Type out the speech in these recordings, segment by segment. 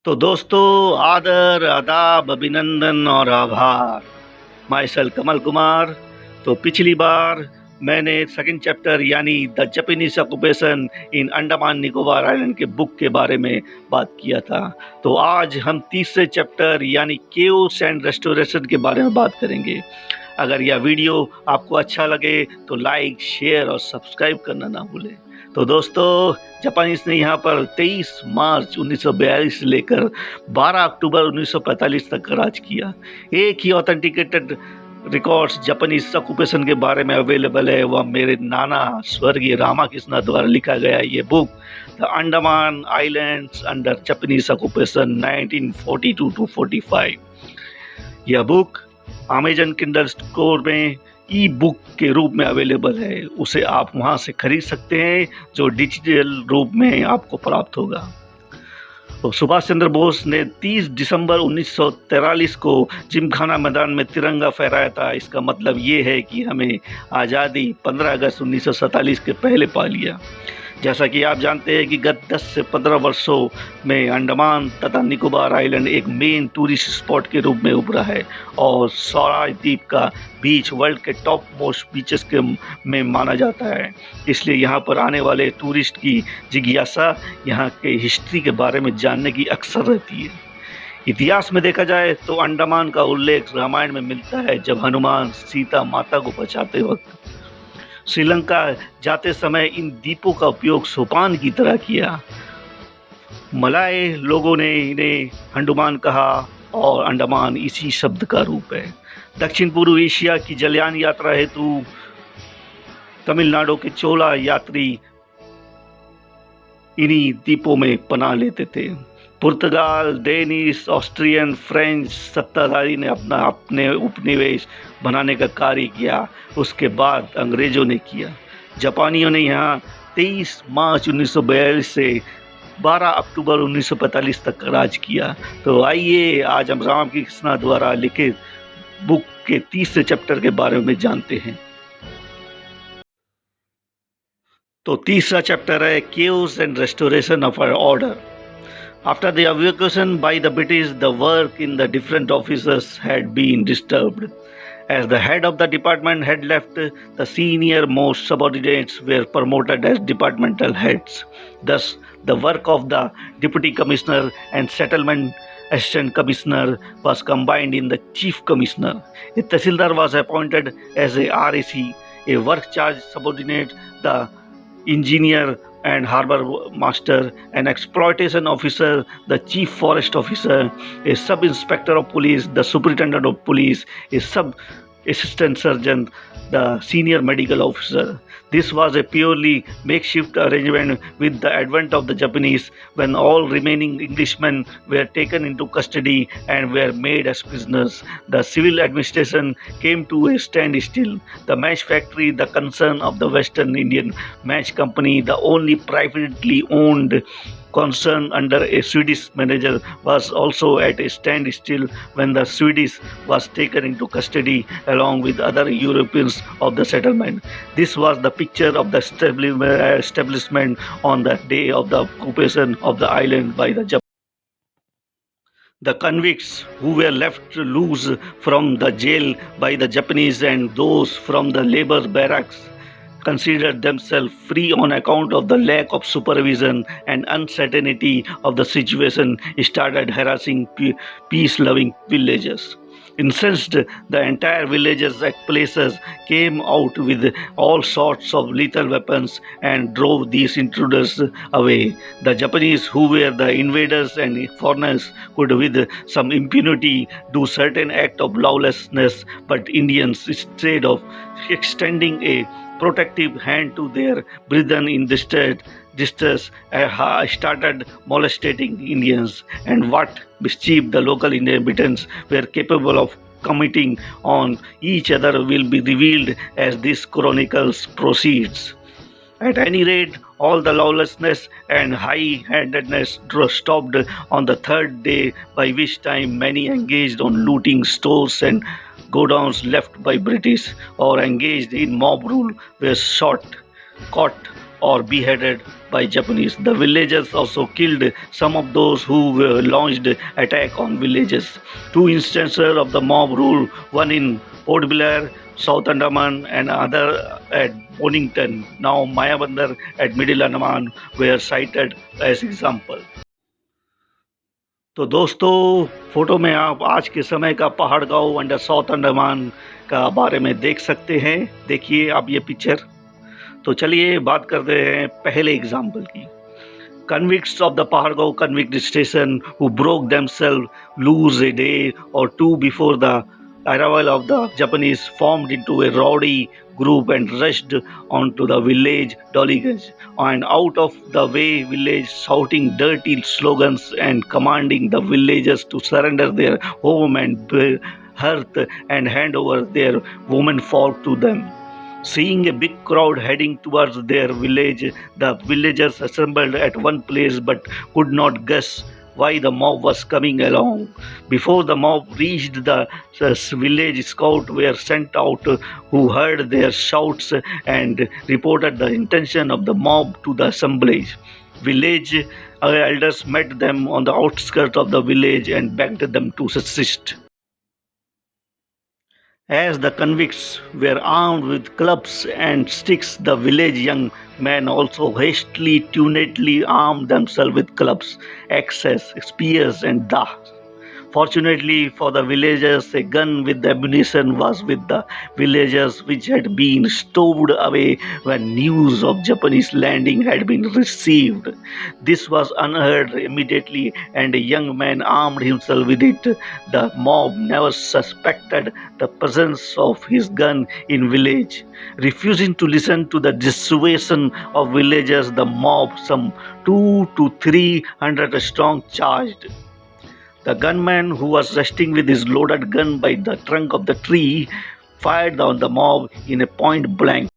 तो दोस्तों, आदर, आदाब, अभिनंदन और आभार। My self Kamal Kumar. तो पिछली बार मैंने सेकंड चैप्टर यानी the Japanese occupation in Andaman Nicobar island के बुक के बारे में बात किया था। तो आज हम तीसरे चैप्टर यानी केओस एंड रेस्टोरेशन के बारे में बात करेंगे। अगर यह वीडियो आपको अच्छा लगे तो लाइक, शेयर और सब्सक्राइब करना ना भूलें। तो दोस्तों, जापानीज ने यहाँ पर 23 मार्च 1942 से लेकर 12 अक्टूबर 1945 तक राज किया। एक ही ऑथेंटिकेटेड रिकॉर्ड्स जापानीज ऑक्यूपेशन के बारे में अवेलेबल है, वह मेरे नाना स्वर्गीय रामाकृष्णा द्वारा लिखा गया ये book the Andaman islands under Japanese occupation 1942 to 45। यह बुक अमेजन किंडल स्टोर में ई बुक के रूप में अवेलेबल है। उसे आप वहां से खरीद सकते हैं, जो डिजिटल रूप में आपको प्राप्त होगा। तो सुभाष चंद्र बोस ने 30 दिसंबर 1943 को जिमखाना मैदान में तिरंगा फहराया था। इसका मतलब ये है कि हमें आज़ादी 15 अगस्त 1947 के पहले पा लिया। जैसा कि आप जानते हैं कि गत 10 से 15 वर्षों में अंडमान तथा निकोबार आइलैंड एक मेन टूरिस्ट स्पॉट के रूप में उभरा है और स्वराज द्वीप का बीच वर्ल्ड के टॉप मोस्ट बीचेस के में माना जाता है। इसलिए यहाँ पर आने वाले टूरिस्ट की जिज्ञासा यहाँ के हिस्ट्री के बारे में जानने की अक्सर रहती है। इतिहास में देखा जाए तो अंडमान का उल्लेख रामायण में मिलता है, जब हनुमान सीता माता को बचाते वक्त श्रीलंका जाते समय इन द्वीपों का उपयोग सोपान की तरह किया। मलाय लोगों ने इन्हें अंडमान कहा और अंडमान इसी शब्द का रूप है। दक्षिण पूर्व एशिया की जलयान यात्रा हेतु तमिलनाडु के चोला यात्री इन्हीं द्वीपों में पनाह लेते थे। पुर्तगाल, डेनिश, ऑस्ट्रियन, फ्रेंच सत्ताधारी ने अपने उपनिवेश बनाने का कार्य किया। उसके बाद अंग्रेजों ने किया। जापानियों ने यहाँ 23 मार्च 1942 से 12 अक्टूबर 1945 तक राज किया। तो आइए आज हम रामकृष्णा द्वारा लिखित बुक के तीसरे चैप्टर के बारे में जानते हैं। तो तीसरा चैप्टर है chaos and restoration of order. After the evacuation by the British, the work in the different offices had been disturbed. As the head of the department had left, the senior most subordinates were promoted as departmental heads. Thus, the work of the deputy commissioner and settlement assistant commissioner was combined in the chief commissioner. A tahsildar was appointed as a RAC, a work charge subordinate, the engineer and harbor master, an exploitation officer, the chief forest officer, a sub inspector of police, the superintendent of police, a sub assistant surgeon, the senior medical officer. This was a purely makeshift arrangement. With the advent of the Japanese, when all remaining Englishmen were taken into custody and were made as prisoners, the civil administration came to a standstill. The match factory, the concern of the Western Indian Match Company, the only privately owned concern under a Swedish manager, was also at a standstill when the Swedish was taken into custody along with other Europeans of the settlement. This was the picture of the establishment on the day of the occupation of the island by the Japanese. The convicts who were left loose from the jail by the Japanese and those from the labor barracks considered themselves free on account of the lack of supervision and uncertainty of the situation, started harassing peace-loving villagers. Incensed, the entire villagers at places came out with all sorts of lethal weapons and drove these intruders away. The Japanese, who were the invaders and foreigners, could with some impunity do certain acts of lawlessness, but Indians, instead of extending a protective hand to their brethren in distress, started molesting Indians, and what mischief the local inhabitants were capable of committing on each other will be revealed as this chronicles proceeds. At any rate, all the lawlessness and high-handedness stopped on the third day, by which time many engaged on looting stores and godowns left by British or engaged in mob rule were shot, caught, or beheaded by Japanese. The villagers also killed some of those who launched attack on villages. Two instances of the mob rule, one in Port Blair, South Andaman, and other at Bonington, now Mayabandar at Middle Andaman, were cited as example. तो दोस्तों photo में आप आज के समय का पहाड़ गांव अंडर साउथ अंडमान का बारे में देख सकते हैं। देखिए आप ये पिक्चर। तो चलिए बात करते हैं पहले एग्जाम्पल की। Convicts of the Pahargaon convict station who broke themselves loose a day or two before the arrival of the Japanese formed into a rowdy group and rushed onto the village Dollyganj and out of the way village, shouting dirty slogans and commanding the villagers to surrender their home and hearth and hand over their womenfolk to them. Seeing a big crowd heading towards their village, the villagers assembled at one place but could not guess why the mob was coming along. Before the mob reached the village, scouts were sent out who heard their shouts and reported the intention of the mob to the assemblage. Village elders met them on the outskirts of the village and begged them to desist. As the convicts were armed with clubs and sticks, the village young men also hastily, tunately armed themselves with clubs, axes, spears, and dahs. Fortunately for the villagers, a gun with ammunition was with the villagers, which had been stowed away when news of Japanese landing had been received. This was unheard immediately, and a young man armed himself with it. The mob never suspected the presence of his gun in village. Refusing to listen to the dissuasion of villagers, the mob, some 200 to 300 strong, charged. The gunman, who was resting with his loaded gun by the trunk of the tree, fired on the mob in a point blank.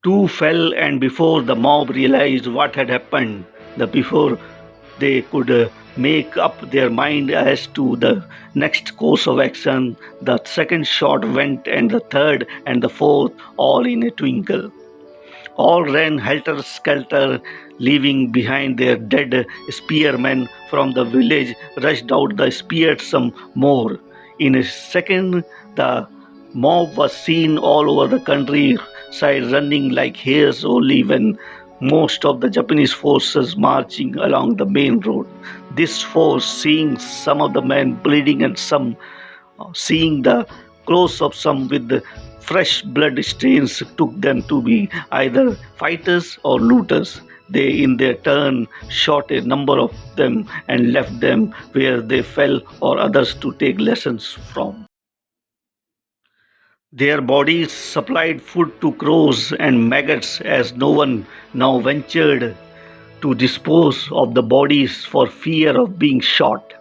Two fell, and before the mob realized what had happened, before they could make up their mind as to the next course of action, the second shot went, and the third and the fourth, all in a twinkle. All ran helter-skelter, leaving behind their dead spearmen. From the village rushed out the speared some more. In a second, the mob was seen all over the countryside running like hares only when most of the Japanese forces marching along the main road. This force, seeing some of the men bleeding and some seeing the clothes of some with the fresh blood stains, took them to be either fighters or looters. They in their turn shot a number of them and left them where they fell or others to take lessons from. Their bodies supplied food to crows and maggots, as no one now ventured to dispose of the bodies for fear of being shot.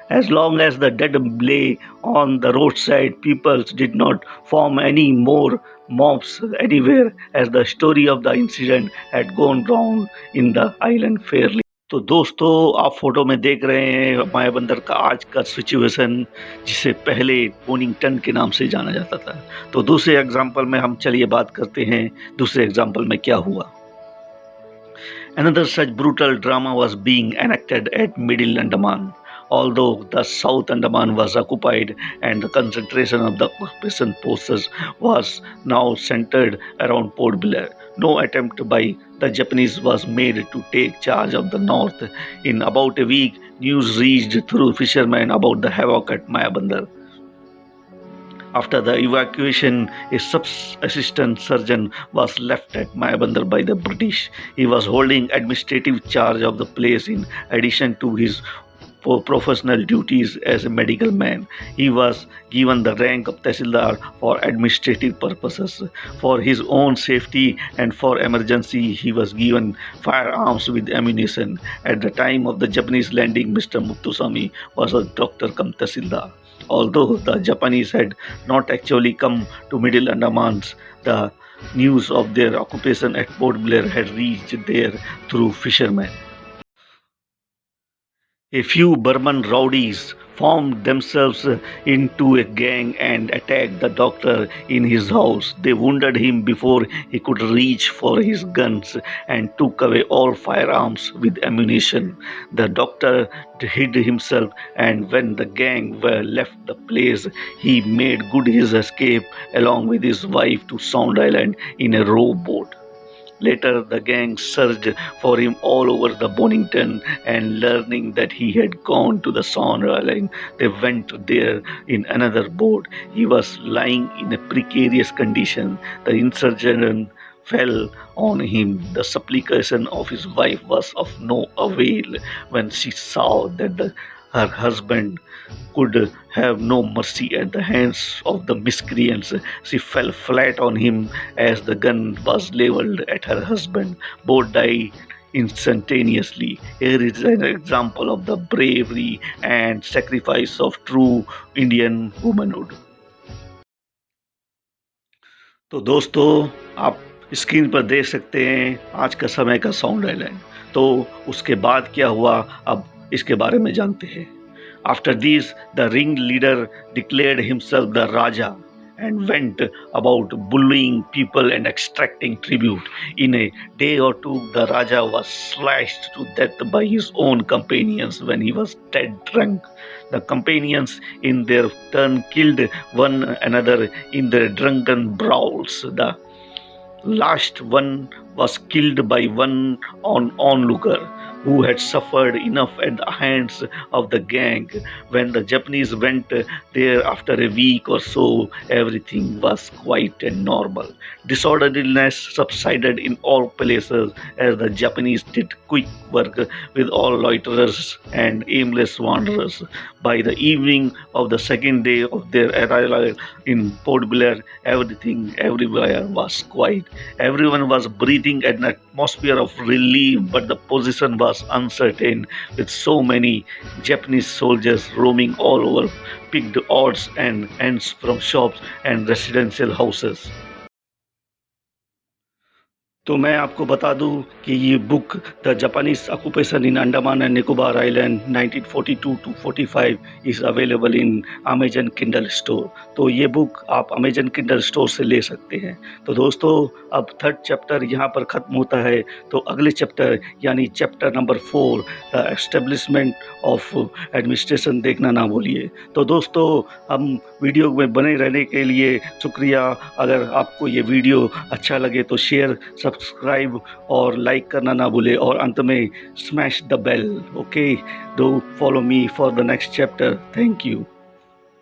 As long as the dead lay on the roadside, people did not form any more mobs anywhere, as the story of the incident had gone round in the island fairly. तो दोस्तों आप photo में देख रहे हैं मायाबंदर का आज का सिचुएशन, जिसे पहले बोनिंगटन के नाम से जाना जाता था। तो दूसरे एग्जाम्पल में हम चलिए बात करते हैं दूसरे एग्जाम्पल में क्या हुआ। Another such brutal drama was being enacted at Middle Andaman. Although the South Andaman was occupied and the concentration of the occupation forces was now centered around Port Blair, no attempt by the Japanese was made to take charge of the North. In about a week, news reached through fishermen about the havoc at Mayabandar. After the evacuation, a sub-assistant surgeon was left at Mayabandar by the British. He was holding administrative charge of the place in addition to his professional duties as a medical man. He was given the rank of Tehsildar for administrative purposes. For his own safety and for emergency, he was given firearms with ammunition. At the time of the Japanese landing, Mr. Muttusamy was a doctor cum Tehsildar. Although the Japanese had not actually come to Middle Andamans, the news of their occupation at Port Blair had reached there through fishermen. A few Burman rowdies formed themselves into a gang and attacked the doctor in his house. They wounded him before he could reach for his guns and took away all firearms with ammunition. The doctor hid himself, and when the gang were left the place, he made good his escape along with his wife to Sound Island in a rowboat. Later, the gang searched for him all over the Bonington, and learning that he had gone to the Sound Island, they went there in another boat. He was lying in a precarious condition. The insurgent fell on him. The supplication of his wife was of no avail when she saw that her husband could have no mercy at the hands of the miscreants. She fell flat on him as the gun was leveled at her husband. Both died instantaneously. Here is an example of the bravery and sacrifice of true Indian womanhood. तो दोस्तों, आप screen पर देख सकते हैं आज का समय का साउंड आइलैंड। तो उसके बाद क्या हुआ, अब इसके बारे में जानते हैं। After this, the ringleader declared himself the Raja and went about bullying people and extracting tribute. In a day or two, the Raja was slashed to death by his own companions when he was dead drunk. The companions, in their turn, killed one another in their drunken brawls. The last one was killed by one onlooker who had suffered enough at the hands of the gang. When the Japanese went there after a week or so, everything was quiet and normal. Disorderliness subsided in all places as the Japanese did quick work with all loiterers and aimless wanderers. By the evening of the second day of their arrival in Port Blair, everything everywhere was quiet. Everyone was breathing an atmosphere of relief, but the position was uncertain, with so many Japanese soldiers roaming all over, picked odds and ends from shops and residential houses. तो मैं आपको बता दूं कि ये book the Japanese occupation in Andaman and Nicobar island 1942 to 45 is available in Amazon Kindle store. तो ये book आप अमेजन किंडल स्टोर से ले सकते हैं। तो दोस्तों, अब थर्ड चैप्टर यहाँ पर ख़त्म होता है। तो अगले चैप्टर यानी chapter number 4 the establishment of administration देखना ना भूलिए। तो दोस्तों, हम वीडियो में बने रहने के लिए शुक्रिया। अगर आपको ये वीडियो अच्छा लगे तो शेयर, सब्सक्राइब और लाइक करना ना भूले, और अंत में smash the bell. Okay, do follow me for the next chapter. Thank you.